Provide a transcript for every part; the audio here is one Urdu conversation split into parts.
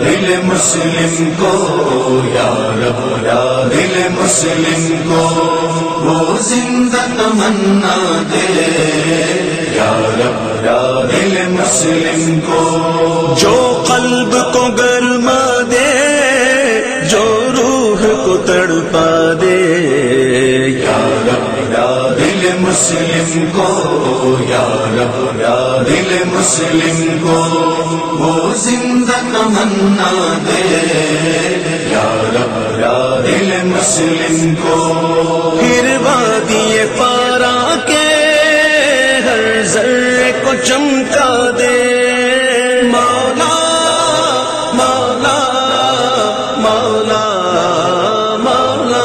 دل مسلم کو یا رب دل مسلم کو وہ زندہ تمنا دے یا رب دل مسلم کو جو قلب کو گرما دے جو روح کو تڑپا دے یا رب دل مسلم کو یا رب دل مسلم کو وہ زندہ تمنا دے یا رب دل مسلم کو پھر وادی پارا کے ہر ذرے کو چمکا دے مولا مولا مولا مولا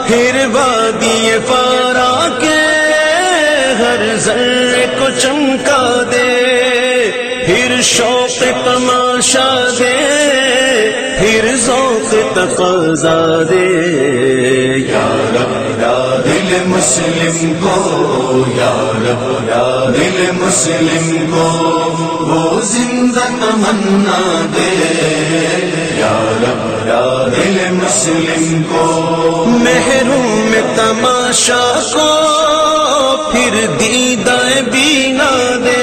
پھر وادی پارا کے ہر ذرے کو چمکا دے پھر شوق تماشا دے پھر ذوق تقاضا دے یا رب دل مسلم کو یا رب دل مسلم کو وہ زندہ تمنا دے یا رب دل مسلم کو محروم تماشا کو پھر دیدہ بینا دے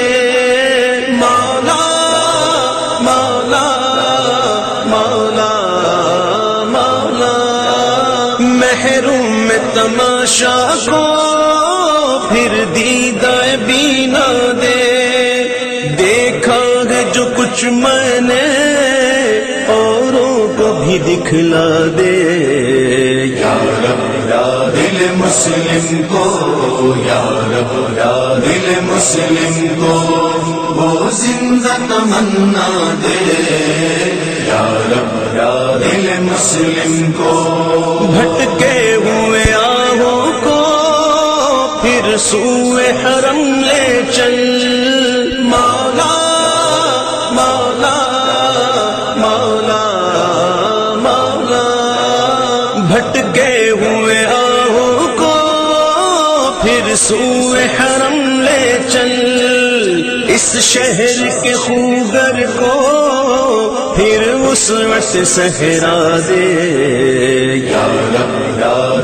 مولا مولا مولا مولا محروم تماشا کو پھر دیدہ بینا دے دیکھا ہے جو کچھ میں نے اوروں کو بھی دکھلا دے یا رب دل مسلم کو یا رب دل مسلم کو وہ زندہ تمنا دے یا رب دل مسلم کو بھٹکے ہوئے آہوں کو پھر سوئے حرم لے چل مولا مولا مولا مولا بھٹکے ہوئے آہوں کو پھر سوئے حرم لے چل اس شہر کے خوگر کو پھر وسعت صحرا دے یا رب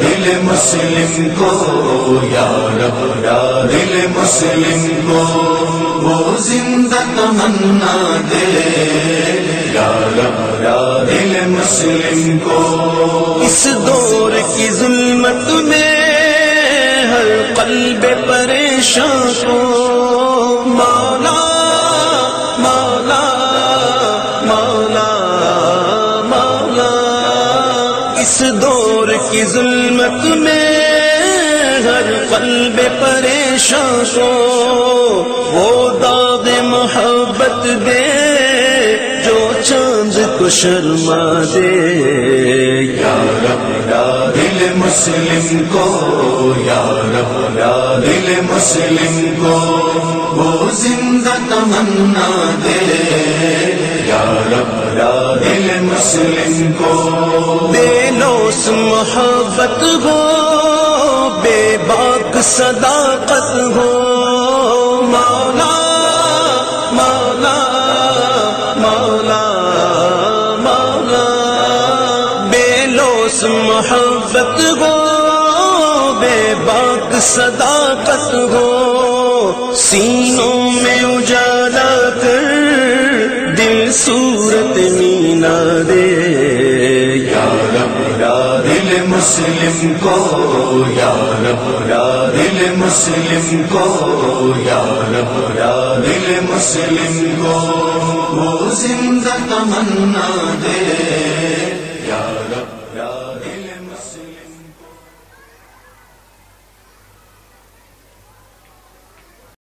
دل مسلم کو یا رب دل مسلم کو وہ زندہ تمنا دے یا رب دل مسلم کو اس دور کی ظلمت میں ہر قلب پریشان کو مولا مولا مولا مولا اس دور کی ظلمت میں ہر قلب پریشان کو وہ داغ محبت دے جو چاند کو شرما دے یا رب دل مسلم کو یا رب دل مسلم کو وہ زندہ تمنا دے یا رب دل مسلم کو بے لوث محبت ہو بے باک صداقت ہو مولا مولا مولا مولا بے لوث محبت ہو بے باک صداقت ہو سینوں میں اجالا کر دل صورت مینا دے یا رب دل مسلم کو یا رب دل مسلم کو یا رب دل مسلم کو وہ زندہ تمنا دے